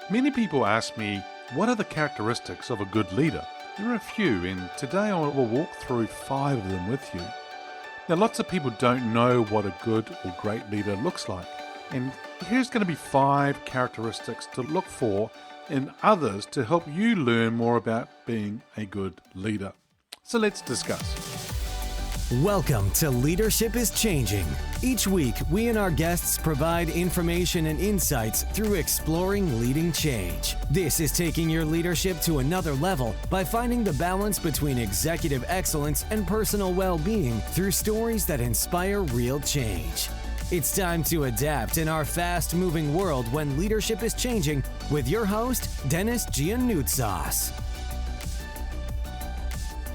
Many people ask me, what are the characteristics of a good leader? There are a few, and today I will walk through 5 of them with you. Now, lots of people don't know what a good or great leader looks like, and here's going to be 5 characteristics to look for in others to help you learn more about being a good leader. So let's discuss. Welcome to Leadership is Changing. Each week, we and our guests provide information and insights through exploring leading change. This is taking your leadership to another level by finding the balance between executive excellence and personal well-being through stories that inspire real change. It's time to adapt in our fast-moving world when leadership is changing with your host, Denis Gianoutsos.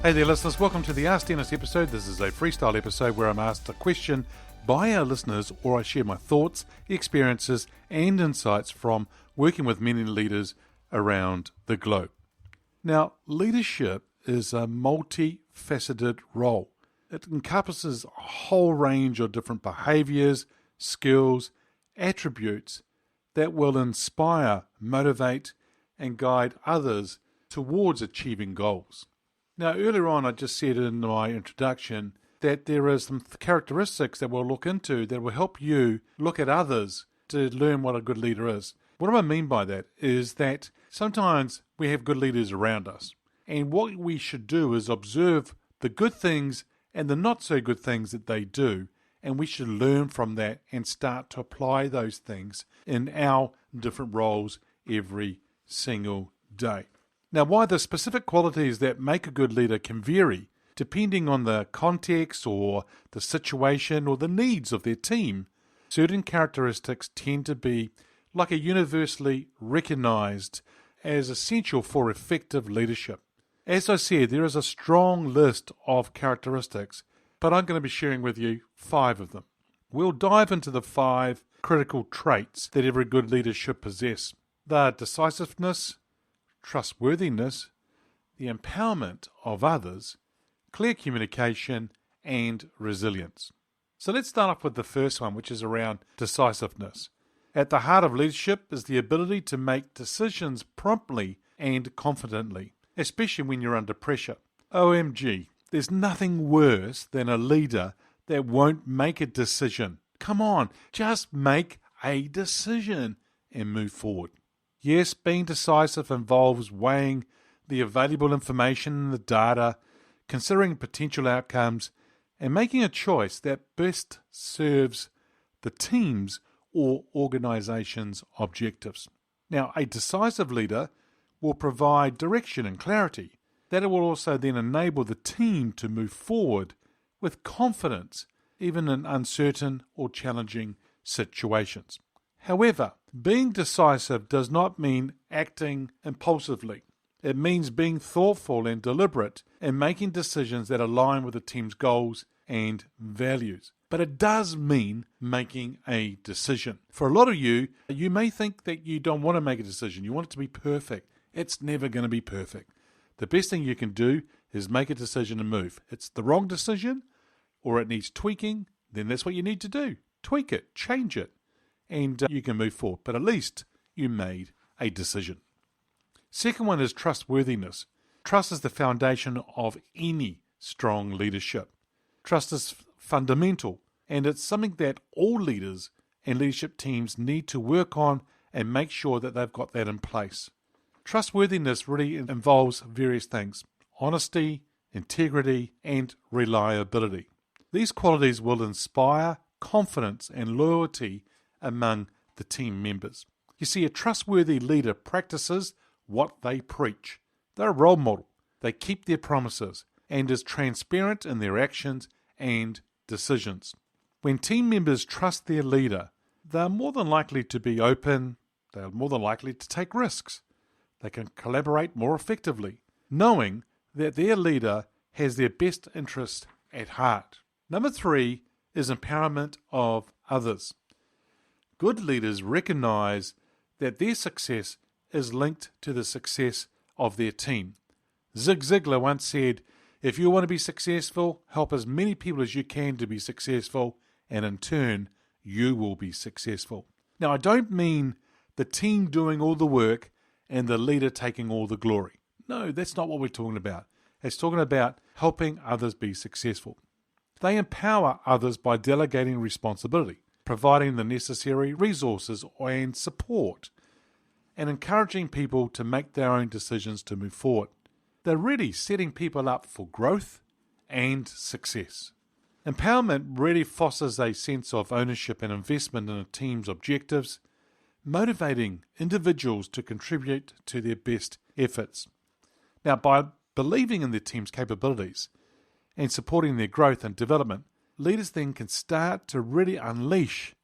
Hey there, listeners. Welcome to the Ask Dennis episode. This is a freestyle episode where I'm asked a question by our listeners, or I share my thoughts, experiences, and insights from working with many leaders around the globe. Now, leadership is a multifaceted role. It encompasses a whole range of different behaviors, skills, attributes that will inspire, motivate, and guide others towards achieving goals. Now, earlier on, I just said in my introduction that there are some characteristics that we'll look into that will help you look at others to learn what a good leader is. What do I mean by that is that sometimes we have good leaders around us, and what we should do is observe the good things and the not so good things that they do, and we should learn from that and start to apply those things in our different roles every single day. Now, why the specific qualities that make a good leader can vary depending on the context or the situation or the needs of their team. Certain characteristics tend to be like a universally recognized as essential for effective leadership. As I said, there is a strong list of characteristics, but I'm going to be sharing with you 5 of them. We'll dive into the 5 critical traits that every good leader should possess. They are decisiveness, trustworthiness, the empowerment of others, clear communication, and resilience. So let's start off with the first one, which is around decisiveness. At the heart of leadership is the ability to make decisions promptly and confidently, especially when you're under pressure. OMG, there's nothing worse than a leader that won't make a decision. Come on, just make a decision and move forward. Yes, being decisive involves weighing the available information and the data, considering potential outcomes, and making a choice that best serves the team's or organization's objectives. Now, a decisive leader will provide direction and clarity. That will also then enable the team to move forward with confidence, even in uncertain or challenging situations. However, being decisive does not mean acting impulsively. It means being thoughtful and deliberate and making decisions that align with the team's goals and values. But it does mean making a decision. For a lot of you, you may think that you don't want to make a decision. You want it to be perfect. It's never going to be perfect. The best thing you can do is make a decision and move. It's the wrong decision or it needs tweaking, then that's what you need to do. Tweak it, change it, and you can move forward. But at least you made a decision. Second one is trustworthiness. Trust is the foundation of any strong leadership. Trust is fundamental, and it's something that all leaders and leadership teams need to work on and make sure that they've got that in place. Trustworthiness really involves various things: honesty, integrity, and reliability. These qualities will inspire confidence and loyalty among the team members. You see, a trustworthy leader practices what they preach. They're a role model. They keep their promises and is transparent in their actions and decisions. When team members trust their leader, they're more than likely to be open, they're more than likely to take risks. They can collaborate more effectively, knowing that their leader has their best interest at heart. Number 3 is empowerment of others. Good leaders recognize that their success is linked to the success of their team. Zig Ziglar once said, "If you want to be successful, help as many people as you can to be successful, and in turn, you will be successful." Now, I don't mean the team doing all the work and the leader taking all the glory. No, that's not what we're talking about. It's talking about helping others be successful. They empower others by delegating responsibility, providing the necessary resources and support, and encouraging people to make their own decisions to move forward. They're really setting people up for growth and success. Empowerment really fosters a sense of ownership and investment in a team's objectives, motivating individuals to contribute to their best efforts. Now, by believing in their team's capabilities and supporting their growth and development, leaders then can start to really unleash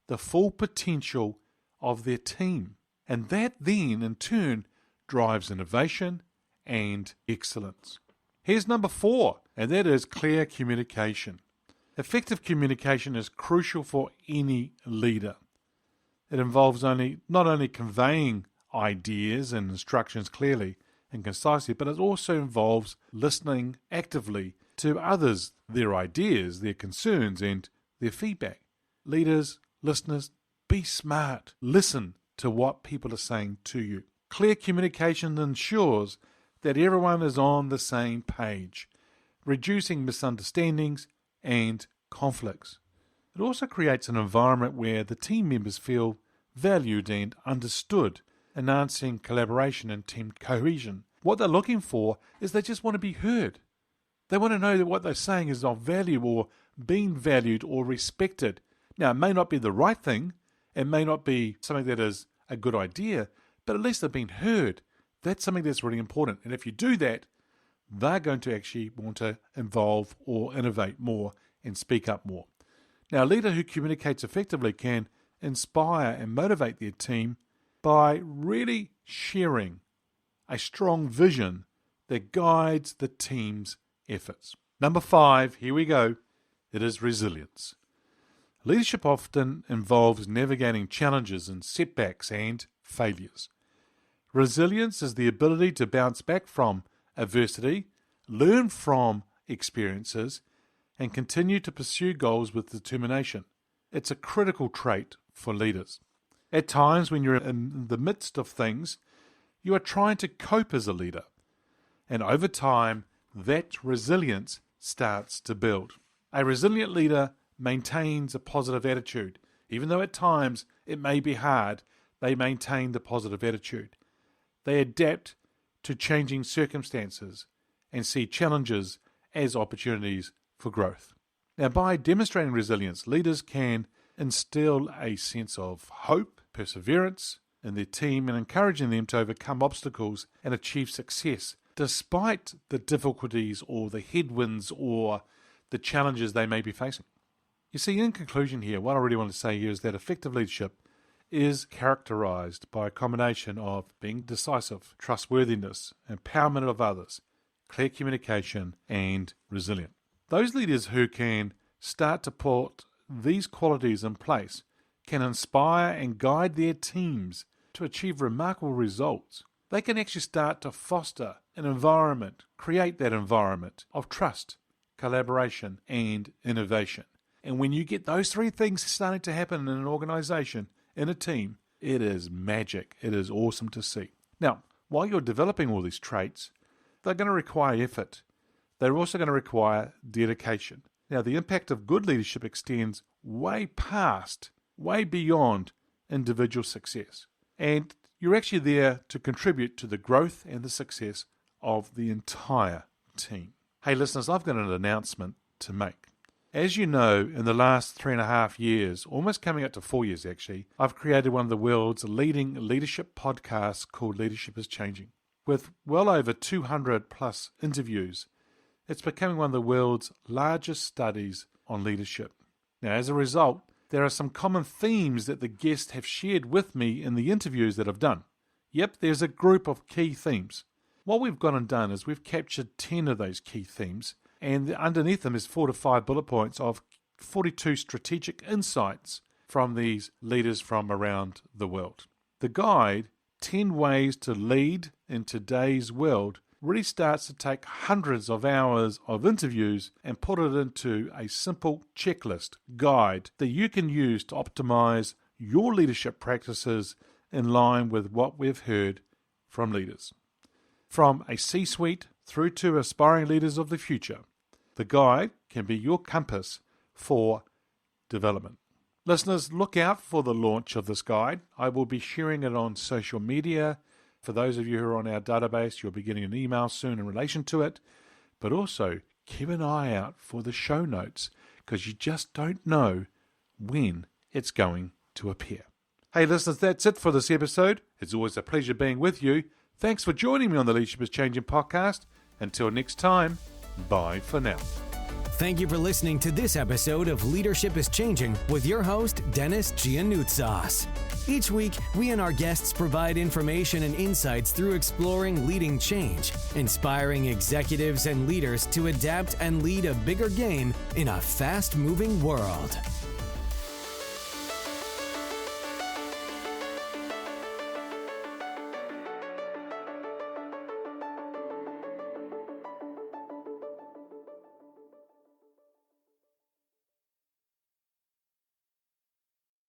the full potential of their team. And that then, in turn, drives innovation and excellence. Here's number 4, and that is clear communication. Effective communication is crucial for any leader. It involves not only conveying ideas and instructions clearly and concisely, but it also involves listening actively to others, their ideas, their concerns, and their feedback. Leaders, listeners, be smart. Listen to what people are saying to you. Clear communication ensures that everyone is on the same page, reducing misunderstandings and conflicts. It also creates an environment where the team members feel valued and understood, enhancing collaboration and team cohesion. What they're looking for is they just want to be heard. They want to know that what they're saying is of value or being valued or respected. Now, it may not be the right thing, it may not be something that is a good idea, but at least they've been heard. That's something that's really important. And if you do that, they're going to actually want to involve or innovate more and speak up more. Now, a leader who communicates effectively can inspire and motivate their team by really sharing a strong vision that guides the team's efforts. Number 5, here we go. It is resilience. Leadership often involves navigating challenges and setbacks and failures. Resilience is the ability to bounce back from adversity, learn from experiences, and continue to pursue goals with determination. It's a critical trait for leaders. At times, when you're in the midst of things, you are trying to cope as a leader. And over time, that resilience starts to build. A resilient leader maintains a positive attitude. Even though at times it may be hard, they maintain the positive attitude. They adapt to changing circumstances and see challenges as opportunities for growth. Now, by demonstrating resilience, leaders can instill a sense of hope, perseverance in their team, and encouraging them to overcome obstacles and achieve success despite the difficulties or the headwinds or the challenges they may be facing. You see, in conclusion here, what I really want to say here is that effective leadership is characterized by a combination of being decisive, trustworthiness, empowerment of others, clear communication, and resilient. Those leaders who can start to put these qualities in place can inspire and guide their teams to achieve remarkable results. They can actually start to foster an environment, create that environment of trust, collaboration, and innovation. And when you get those 3 things starting to happen in an organization, in a team, it is magic. It is awesome to see. Now, while you're developing all these traits, they're going to require effort. They're also going to require dedication. Now, the impact of good leadership extends way beyond individual success. And you're actually there to contribute to the growth and the success of the entire team. Hey, listeners, I've got an announcement to make. As you know, in the last 3.5 years, almost coming up to 4 years actually, I've created one of the world's leading leadership podcasts called Leadership is Changing. With well over 200 plus interviews, it's becoming one of the world's largest studies on leadership. Now, as a result, there are some common themes that the guests have shared with me in the interviews that I've done. Yep, there's a group of key themes. What we've gone and done is we've captured 10 of those key themes, and underneath them is 4 to 5 bullet points of 42 strategic insights from these leaders from around the world. The guide, 10 Ways to Lead in Today's World, really starts to take hundreds of hours of interviews and put it into a simple checklist guide that you can use to optimize your leadership practices in line with what we've heard from leaders. From a C-suite through to aspiring leaders of the future, the guide can be your compass for development. Listeners, look out for the launch of this guide. I will be sharing it on social media. For those of you who are on our database, you'll be getting an email soon in relation to it. But also, keep an eye out for the show notes, because you just don't know when it's going to appear. Hey listeners, that's it for this episode. It's always a pleasure being with you. Thanks for joining me on the Leadership is Changing podcast. Until next time, bye for now. Thank you for listening to this episode of Leadership is Changing with your host, Denis Gianoutsos. Each week, we and our guests provide information and insights through exploring leading change, inspiring executives and leaders to adapt and lead a bigger game in a fast-moving world.